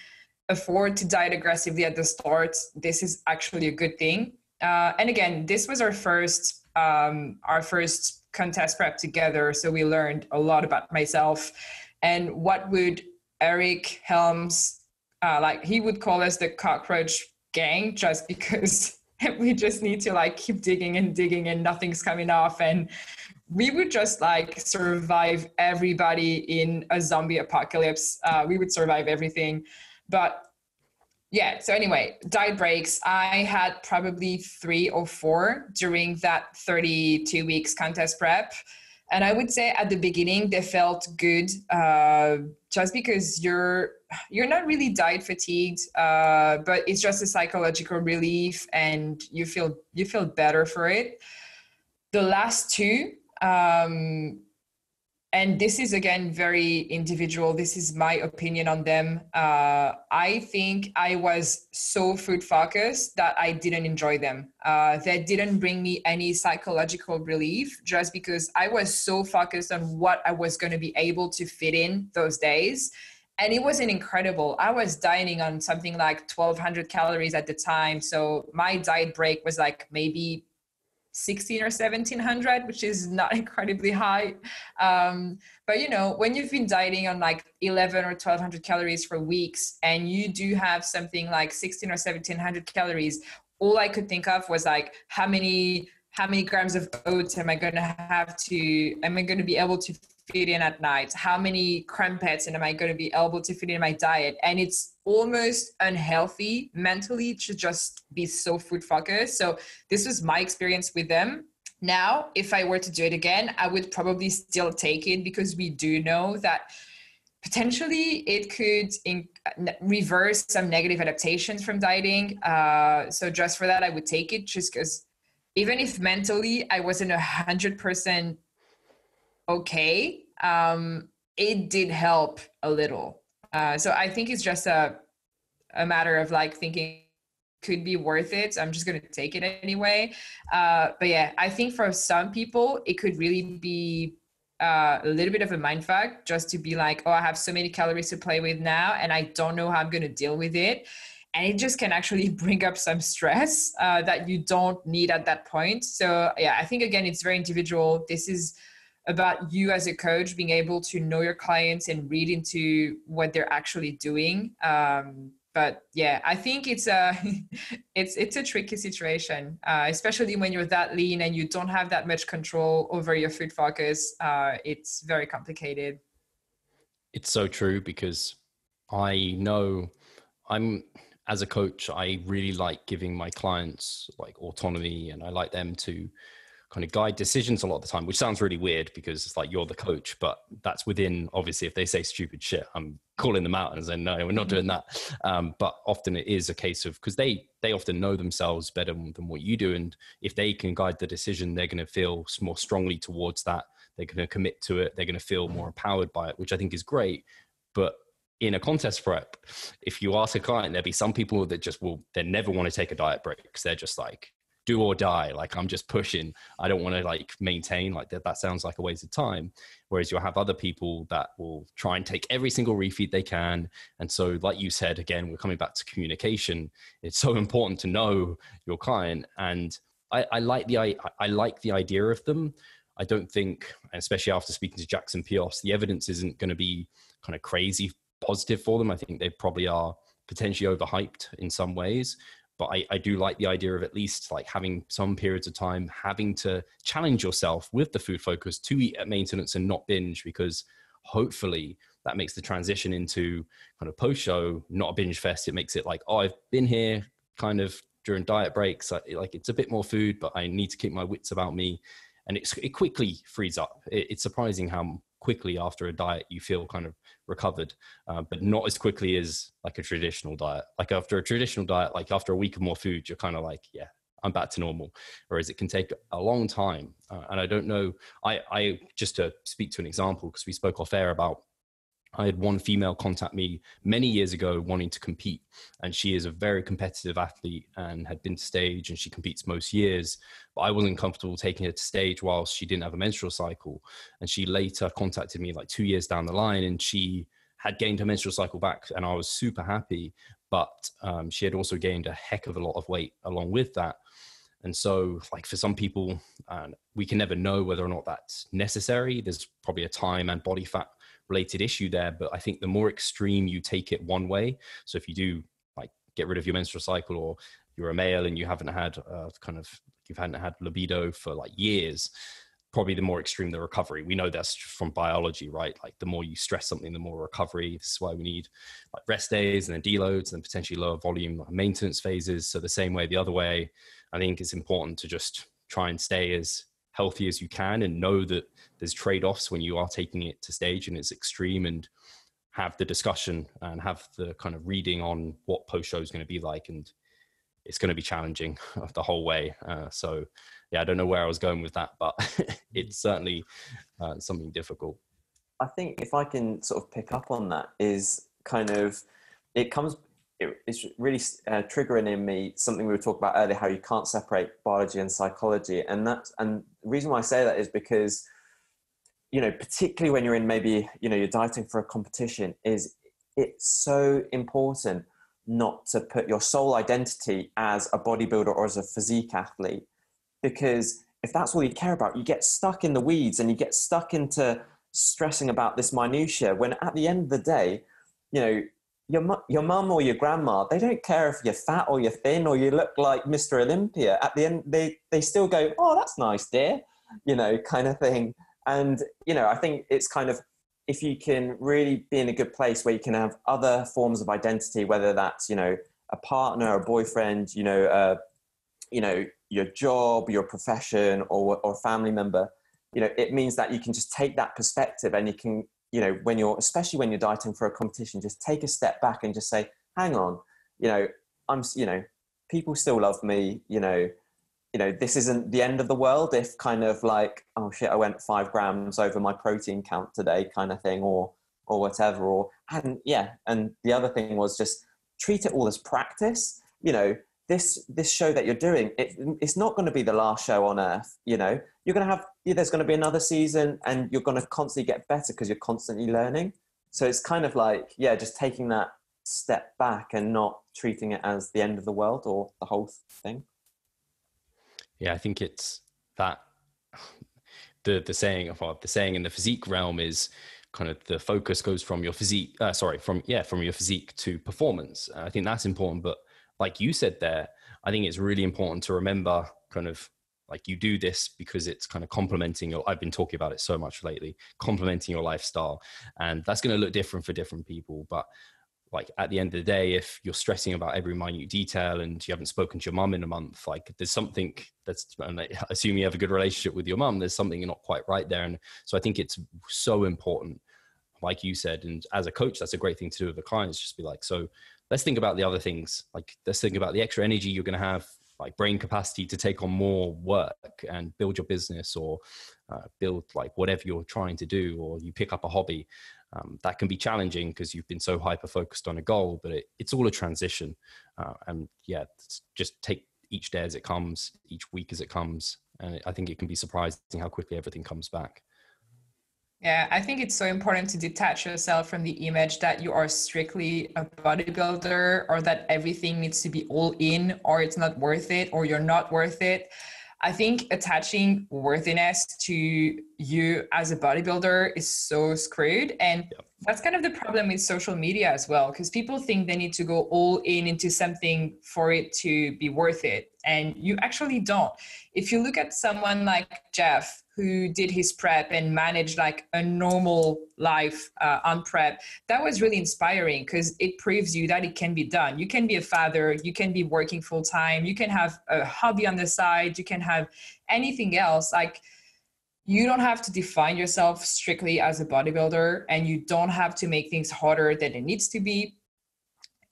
afford to diet aggressively at the start, this is actually a good thing. And again, this was our first contest prep together. So we learned a lot about myself and what would Eric Helms, like he would call us the cockroach gang, just because we just need to like keep digging and nothing's coming off. And we would just like survive everybody in a zombie apocalypse. We would survive everything. But yeah, so anyway, diet breaks. I had probably 3 or 4 during that 32 weeks contest prep. And I would say at the beginning, they felt good just because you're not really diet fatigued, but it's just a psychological relief and you feel better for it. The last 2, and this is again very individual. This is my opinion on them. I think I was so food focused that I didn't enjoy them. They didn't bring me any psychological relief just because I was so focused on what I was going to be able to fit in those days. And it wasn't incredible. I was dieting on something like 1,200 calories at the time. So my diet break was like maybe 16 or 1700, which is not incredibly high. But you know, when you've been dieting on like 11 or 1200 calories for weeks and you do have something like 16 or 1700 calories, all I could think of was like, how many grams of oats am I going to be able to fit in at night? How many crumpets am I going to be able to fit in my diet? And it's almost unhealthy mentally to just be so food focused. So this was my experience with them. Now, if I were to do it again, I would probably still take it because we do know that potentially it could reverse some negative adaptations from dieting. So just for that, I would take it, just because even if mentally I wasn't 100% okay, it did help a little. So I think it's just a matter of like thinking could be worth it. So I'm just going to take it anyway. But yeah, I think for some people, it could really be a little bit of a mindfuck just to be like, oh, I have so many calories to play with now, and I don't know how I'm going to deal with it. And it just can actually bring up some stress that you don't need at that point. So yeah, I think again, it's very individual. This is about you as a coach being able to know your clients and read into what they're actually doing. But yeah, I think it's a tricky situation, especially when you're that lean and you don't have that much control over your food focus. It's very complicated. It's so true, because I know as a coach, I really like giving my clients like autonomy, and I like them to kind of guide decisions a lot of the time, which sounds really weird because it's like you're the coach, but that's within, obviously, if they say stupid shit, I'm calling them out and saying, no, we're not doing that. But often it is a case of, because they often know themselves better than what you do. And if they can guide the decision, they're going to feel more strongly towards that. They're going to commit to it. They're going to feel more empowered by it, which I think is great. But in a contest prep, if you ask a client, there'll be some people that just they never want to take a diet break, because they're just like, do or die. Like, I'm just pushing. I don't want to like maintain like that. That sounds like a waste of time. Whereas you'll have other people that will try and take every single refeed they can. And so, like you said, again, we're coming back to communication. It's so important to know your client. And I like the idea of them. I don't think, especially after speaking to Jackson Pios, the evidence isn't going to be kind of crazy positive for them. I think they probably are potentially overhyped in some ways. But I do like the idea of at least like having some periods of time, having to challenge yourself with the food focus to eat at maintenance and not binge, because hopefully that makes the transition into kind of post-show not a binge fest. It makes it like, oh, I've been here kind of during diet breaks. Like it's a bit more food, but I need to keep my wits about me. And it quickly frees up. It's surprising how quickly after a diet you feel kind of recovered, but not as quickly as like a traditional diet. Like after a traditional diet, like after a week of more food, you're kind of like, yeah, I'm back to normal. Whereas it can take a long time. And I don't know, I just to speak to an example, because we spoke off air about, I had one female contact me many years ago wanting to compete, and she is a very competitive athlete and had been to stage, and she competes most years, but I wasn't comfortable taking her to stage whilst she didn't have a menstrual cycle. And she later contacted me like 2 years down the line, and she had gained her menstrual cycle back, and I was super happy, but she had also gained a heck of a lot of weight along with that. And so like for some people, we can never know whether or not that's necessary. There's probably a time and body fat related issue there, but I think the more extreme you take it one way, so if you do like get rid of your menstrual cycle, or you're a male and you haven't had libido for like years, probably the more extreme the recovery. We know that's from biology, right? Like the more you stress something, the more recovery. This is why we need like rest days and then deloads and potentially lower volume maintenance phases. So the same way, the other way, I think it's important to just try and stay as healthy as you can, and know that there's trade-offs when you are taking it to stage and it's extreme, and have the discussion and have the kind of reading on what post-show is going to be like. And it's going to be challenging the whole way. So yeah, I don't know where I was going with that, but it's certainly something difficult. I think if I can sort of pick up on that, is kind of, it's really triggering in me something we were talking about earlier, how you can't separate biology and psychology. And the reason why I say that is because, you know, particularly when you're in maybe, you know, you're dieting for a competition, it's so important not to put your sole identity as a bodybuilder or as a physique athlete, because if that's all you care about, you get stuck in the weeds and you get stuck into stressing about this minutiae, when at the end of the day, you know, your mum or your grandma, they don't care if you're fat or you're thin or you look like Mr. Olympia. At the end, they still go, oh, that's nice, dear, you know, kind of thing. And, you know, I think it's kind of, if you can really be in a good place where you can have other forms of identity, whether that's, you know, a partner, a boyfriend, you know, your job, your profession, or a family member, you know, it means that you can just take that perspective, and you can, you know, especially when you're dieting for a competition, just take a step back and just say, hang on, you know, people still love me, you know, this isn't the end of the world if kind of like, oh shit, I went 5 grams over my protein count today, kind of thing, or whatever. And the other thing was just treat it all as practice. You know, this show that you're doing, it's not going to be the last show on earth. You know, there's going to be another season, and you're going to constantly get better because you're constantly learning. So it's kind of like, yeah, just taking that step back and not treating it as the end of the world or the whole thing. Yeah, I think it's that the saying in the physique realm is kind of the focus goes from your physique, from your physique to performance. I think that's important. But like you said there, I think it's really important to remember kind of Like you do this because it's kind of complementing your, I've been talking about it so much lately, complementing your lifestyle. And that's going to look different for different people. But like at the end of the day, if you're stressing about every minute detail and you haven't spoken to your mum in a month, like there's something that's, and I assume you have a good relationship with your mum, there's something not quite right there. And so I think it's so important, like you said, and as a coach, that's a great thing to do with the clients, just be like, so let's think about the other things. Like let's think about the extra energy you're going to have, like brain capacity to take on more work and build your business, or build like whatever you're trying to do, or you pick up a hobby. That can be challenging because you've been so hyper focused on a goal, but it's all a transition. And yeah, just take each day as it comes, each week as it comes. And I think it can be surprising how quickly everything comes back. Yeah, I think it's so important to detach yourself from the image that you are strictly a bodybuilder, or that everything needs to be all in, or it's not worth it, or you're not worth it. I think attaching worthiness to you as a bodybuilder is so screwed. And that's kind of the problem with social media as well, because people think they need to go all in into something for it to be worth it. And you actually don't. If you look at someone like Jeff, who did his prep and managed like a normal life on prep, that was really inspiring, because it proves you that it can be done. You can be a father, you can be working full time, you can have a hobby on the side, you can have anything else. Like you don't have to define yourself strictly as a bodybuilder, and you don't have to make things harder than it needs to be.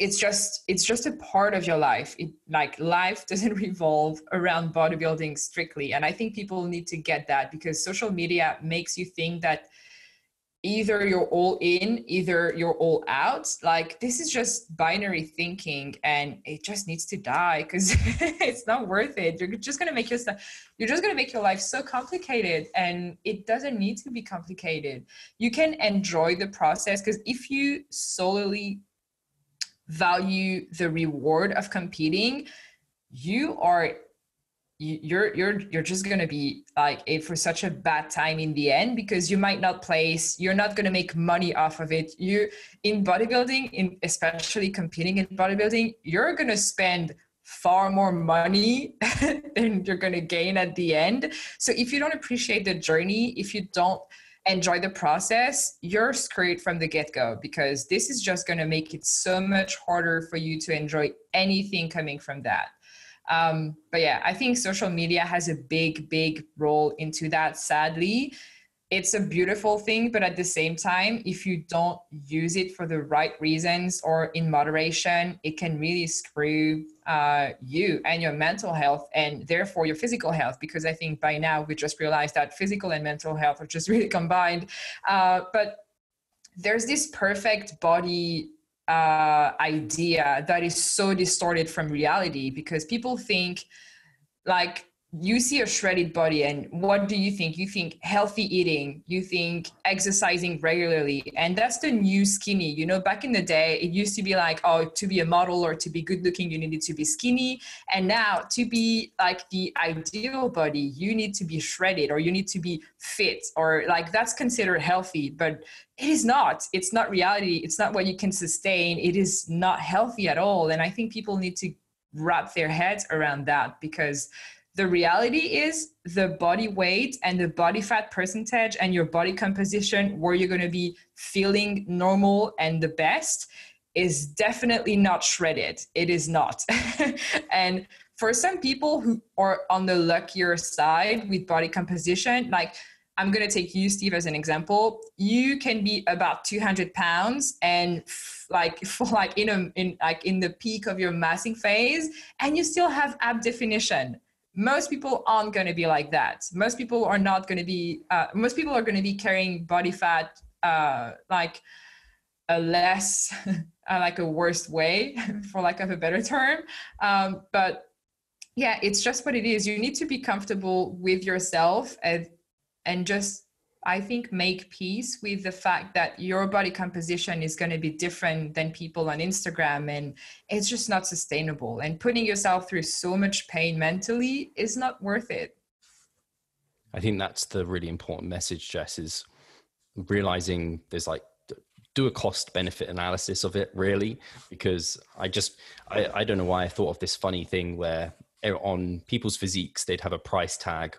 It's just a part of your life. Like life doesn't revolve around bodybuilding strictly. And I think people need to get that, because social media makes you think that either you're all in, either you're all out. Like this is just binary thinking, and it just needs to die, because it's not worth it. You're just going to make your life so complicated, and it doesn't need to be complicated. You can enjoy the process, because if you solely value the reward of competing, you're just going to be like it for such a bad time in the end, because you might not place, you're not going to make money off of it. You in bodybuilding, especially competing in bodybuilding, you're going to spend far more money than you're going to gain at the end. So if you don't appreciate the journey, if you don't enjoy the process, you're screwed from the get-go, because this is just going to make it so much harder for you to enjoy anything coming from that. But yeah, I think social media has a big role into that. Sadly, it's a beautiful thing, but at the same time, if you don't use it for the right reasons or in moderation, it can really screw you and your mental health, and therefore your physical health, because I think by now we just realized that physical and mental health are just really combined. But there's this perfect body idea that is so distorted from reality, because people think like, you see a shredded body and what do you think? You think healthy eating, you think exercising regularly, and that's the new skinny. You know, back in the day, it used to be like, oh, to be a model or to be good looking, you needed to be skinny. And now to be like the ideal body, you need to be shredded, or you need to be fit, or like that's considered healthy, but it is not. It's not reality. It's not what you can sustain. It is not healthy at all. And I think people need to wrap their heads around that, because the reality is the body weight and the body fat percentage and your body composition, where you're going to be feeling normal and the best, is definitely not shredded. It is not. And for some people who are on the luckier side with body composition, like I'm going to take you, Steve, as an example. You can be about 200 pounds and in the peak of your massing phase, and you still have ab definition. Most people aren't going to be like that. Most people are not going to be, most people are going to be carrying body fat like a less, like a worse way, for lack of a better term. But yeah, it's just what it is. You need to be comfortable with yourself and just, I think, make peace with the fact that your body composition is going to be different than people on Instagram, and it's just not sustainable. And putting yourself through so much pain mentally is not worth it. I think that's the really important message, Jess, is realizing there's like, do a cost benefit analysis of it, really, because I don't know why I thought of this funny thing where on people's physiques, they'd have a price tag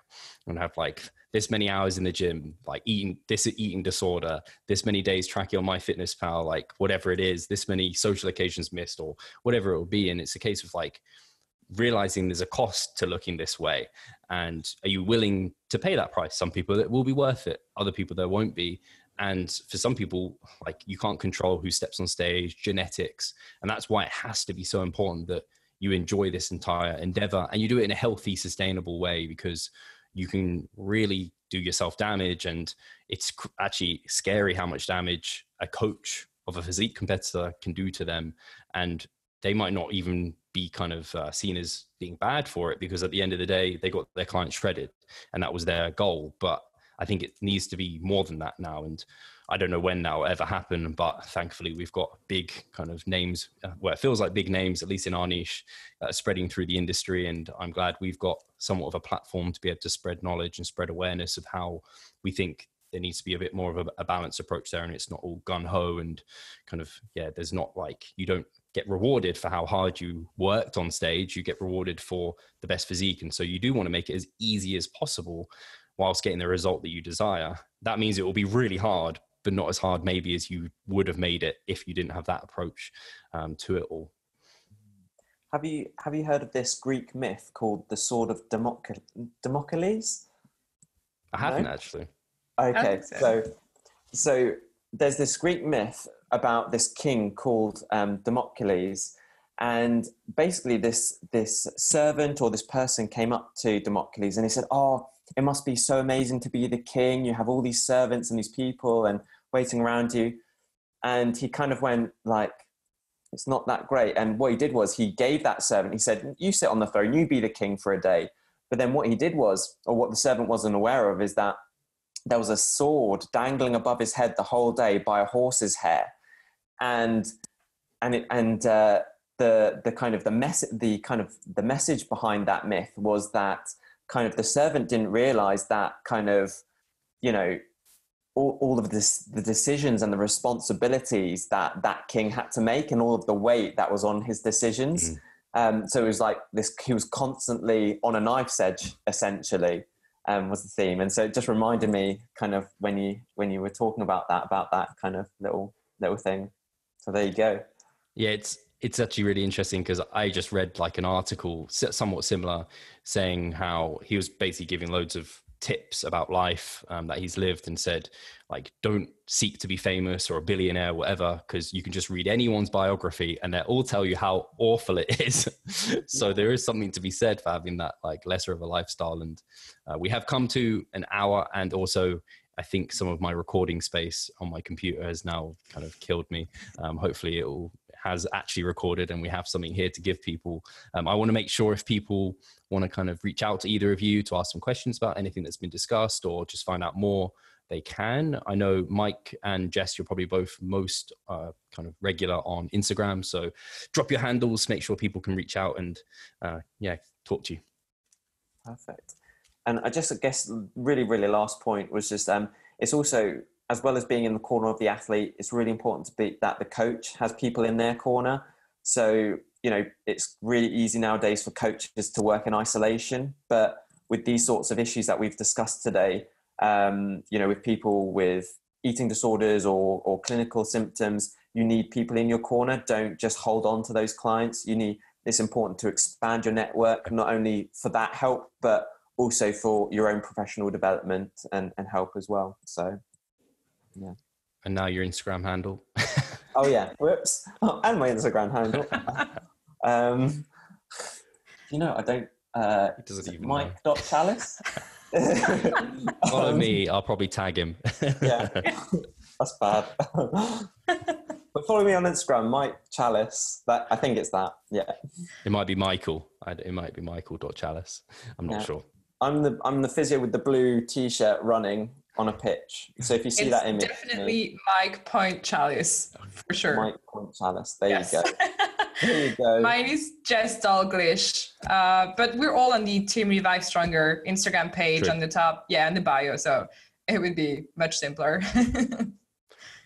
and have like this many hours in the gym, like eating disorder, this many days tracking on MyFitnessPal, like whatever it is, this many social occasions missed or whatever it will be. And it's a case of like realizing there's a cost to looking this way. And are you willing to pay that price? Some people that will be worth it, other people there won't be. And for some people, like you can't control who steps on stage, genetics. And that's why it has to be so important that you enjoy this entire endeavor and you do it in a healthy, sustainable way, because you can really do yourself damage. And it's actually scary how much damage a coach of a physique competitor can do to them. And they might not even be kind of seen as being bad for it, because at the end of the day, they got their client shredded and that was their goal. But I think it needs to be more than that now. And I don't know when that will ever happen, but thankfully we've got big kind of names, it feels like big names, at least in our niche, spreading through the industry. And I'm glad we've got somewhat of a platform to be able to spread knowledge and spread awareness of how we think there needs to be a bit more of a balanced approach there. And it's not all gun ho and kind of, there's not like, you don't get rewarded for how hard you worked on stage, you get rewarded for the best physique. And so you do want to make it as easy as possible whilst getting the result that you desire. That means it will be really hard, but not as hard maybe as you would have made it if you didn't have that approach to it all. Have you heard of this Greek myth called the Sword of Damocles? I haven't actually. Okay, so there's this Greek myth about this king called Damocles, and basically this servant or this person came up to Damocles and he said, "Oh, it must be so amazing to be the king. You have all these servants and these people and waiting around you." And he kind of went like, "It's not that great." And what he did was he gave that servant, he said, "You sit on the throne, you be the king for a day." But then what he did was, or what the servant wasn't aware of, is that there was a sword dangling above his head the whole day by a horse's hair. And the message behind that myth was that kind of the servant didn't realize that kind of, you know, all of this, the decisions and the responsibilities that that king had to make and all of the weight that was on his decisions. So it was like this, he was constantly on a knife's edge, essentially, was the theme. And so it just reminded me kind of when you were talking about that kind of little thing. So there you go. Yeah, it's actually really interesting because I just read like an article somewhat similar saying how he was basically giving loads of tips about life that he's lived, and said like, don't seek to be famous or a billionaire, whatever, because you can just read anyone's biography and they'll all tell you how awful it is. So there is something to be said for having that like lesser of a lifestyle. And we have come to an hour, and also I think some of my recording space on my computer has now kind of killed me. Hopefully it has actually recorded and we have something here to give people. I want to make sure if people want to kind of reach out to either of you to ask some questions about anything that's been discussed or just find out more, they can. I know Mike and Jess, you're probably both most kind of regular on Instagram. So drop your handles, make sure people can reach out and talk to you. Perfect. And I guess really, really last point was just, it's also, as well as being in the corner of the athlete, it's really important to be that the coach has people in their corner. So, you know, it's really easy nowadays for coaches to work in isolation, but with these sorts of issues that we've discussed today, you know, with people with eating disorders or clinical symptoms, you need people in your corner. Don't just hold on to those clients. It's important to expand your network, not only for that help, but also for your own professional development and help as well. So, yeah. And now your Instagram handle. Oh yeah, whoops. Oh, and my Instagram handle. You know, I don't, It doesn't even Mike.Chalice. Follow me, I'll probably tag him. Yeah, that's bad. But follow me on Instagram, Mike Chalice. I think it's that. Yeah. It might be Michael. It might be Michael.Chalice. I'm not sure. I'm the physio with the blue t-shirt running on a pitch. So if you see that image, definitely Mike.Chalice for sure. Mike.Chalice. There you go. There you go. Mine is Jess Dalglish. But we're all on the Team Revive Stronger Instagram page on the top. Yeah, in the bio. So it would be much simpler.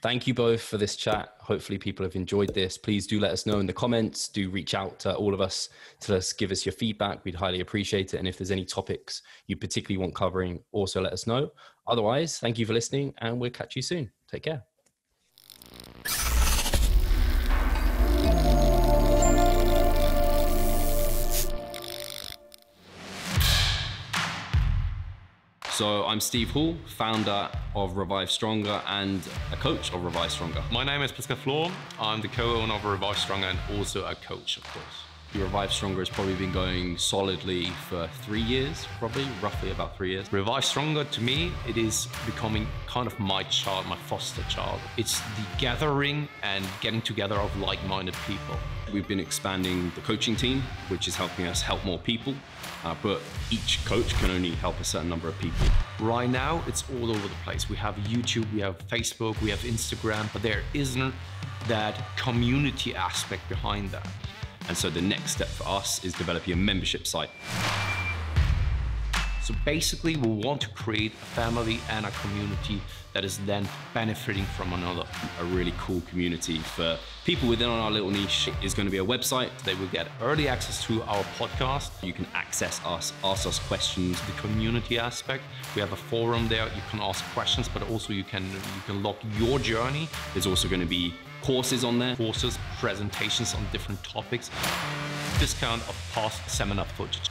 Thank you both for this chat. Hopefully people have enjoyed this. Please do let us know in the comments. Do reach out to all of us to give us your feedback. We'd highly appreciate it. And if there's any topics you particularly want covering, also let us know. Otherwise, thank you for listening, and we'll catch you soon. Take care. So I'm Steve Hall, founder of Revive Stronger and a coach of Revive Stronger. My name is Pascal Flor. I'm the co-owner of Revive Stronger and also a coach, of course. Revive Stronger has probably been going solidly for 3 years, roughly about 3 years. Revive Stronger, to me, it is becoming kind of my child, my foster child. It's the gathering and getting together of like-minded people. We've been expanding the coaching team, which is helping us help more people, but each coach can only help a certain number of people. Right now, it's all over the place. We have YouTube, we have Facebook, we have Instagram, but there isn't that community aspect behind that. And so the next step for us is developing a membership site. So basically, we want to create a family and a community that is then benefiting from another. A really cool community for people within our little niche is going to be a website. They will get early access to our podcast. You can access us, ask us questions. The community aspect, we have a forum there. You can ask questions, but also you can log your journey. There's also going to be courses on there. Courses, presentations on different topics. Discount of past seminar footage.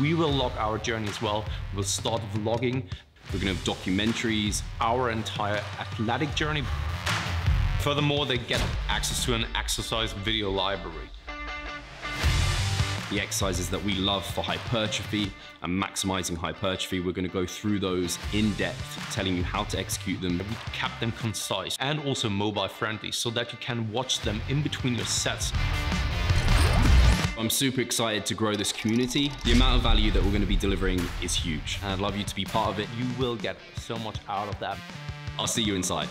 We will log our journey as well. We'll start vlogging. We're going to have documentaries. Our entire athletic journey. Furthermore, they get access to an exercise video library. The exercises that we love for hypertrophy and maximizing hypertrophy, we're going to go through those in depth, telling you how to execute them. We kept them concise and also mobile friendly so that you can watch them in between your sets. I'm super excited to grow this community. The amount of value that we're going to be delivering is huge, and I'd love you to be part of it. You will get so much out of that. I'll see you inside.